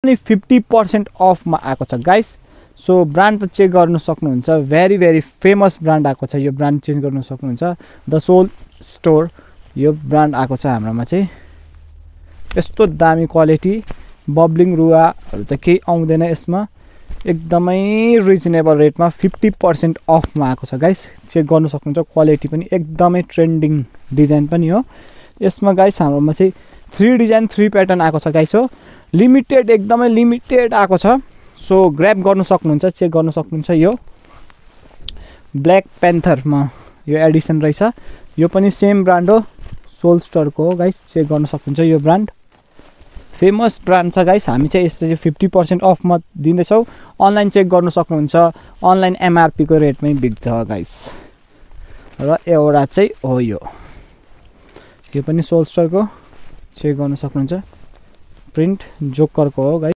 पनि 50% अफमा आएको छ गाइस। सो ब्रान्ड त चेक गर्न सक्नुहुन्छ, भेरी भेरी फेमस ब्रान्ड आएको छ। यो ब्रान्ड चेन्ज गर्न सक्नुहुन्छ, द सोल स्टोर यो ब्रान्ड आएको छ हाम्रोमा चाहिँ। यस्तो दामी क्वालिटी, बब्लिङ रुवाहरू त केही आउँदैन यसमा, एकदमै रिजनेबल रेटमा 50% अफमा आएको छ गाइस। चेक गर्न सक्नुहुन्छ, क्वालिटी पनि एकदमै ट्रेन्डिङ डिजाइन पनि हो यसमा गाइस। हाम्रोमा चाहिँ 3 डिजाइन 3 प्याटर्न आएको छ गाइस हो, लिमिटेड एकदमै लिमिटेड आएको छ। सो ग्र्याब गर्नु सक्नुहुन्छ, चेक गर्न सक्नुहुन्छ। यो ब्ल्याक प्यान्थरमा यो एडिसन रहेछ, यो पनि सेम ब्रान्ड हो, सोल स्टोरको हो गाइस। चेक गर्न सक्नुहुन्छ, यो ब्रान्ड फेमस ब्रान्ड छ गाइस। हामी चाहिँ यस्तो चाहिँ 50% अफमा दिँदैछौँ। अनलाइन चेक गर्नु सक्नुहुन्छ, अनलाइन एमआरपी को रेटमै बिक्छ गाइस। र एउटा चाहिँ हो यो पनि सोल स्टोरको, चेक गर्न सक्नुहुन्छ, प्रिन्ट जोकरको हो गाइस।